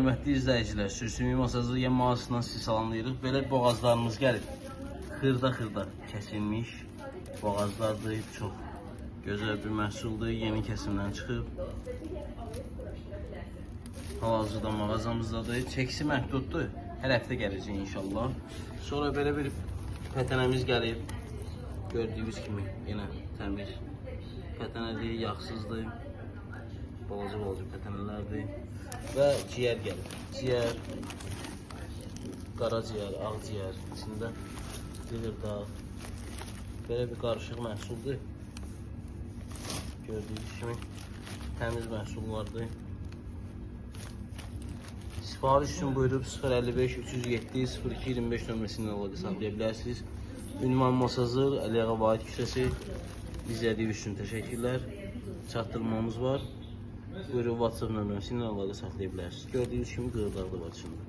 Hörmətli izləyicilər, Sürsümük masajı yem mağazasından sizi salamlayırıq. Belə boğazlarımız gəlib. Xırda kəsilmiş boğazlardır. Çox gözəl bir məhsuldur. Yeni kəsimdən çıxıb. Hal-hazırda mağazamızdadır. Çəkisi məhduddur. Hər həftə gələcək inşallah. Sonra belə bir pətənəmiz gəlib. Gördüyünüz kimi yenə təmiz pətənədir, yağsızdır. Balaca pətənələrdir. Və ciyər gəlib. Ciyər, qara ciyər, ağ ciyər, içində cığırdağ. Belə bir qarışıq məhsuldur. Gördüyünüz kimi təmiz məhsullardır. Sifariş üçün buyurub 055 307 02 25 nömrəsindən əlaqə saxlaya bilərsiniz. Ünvan Masazır, Əliağa Vahid küçəsi. İzlədiyiniz üçün təşəkkürlər. Çatdırmamız var. Buyurun WhatsApp nömrəsindən əlaqə saxlaya bilərsiniz. Gördüyünüz kimi qığırdaqda var içində.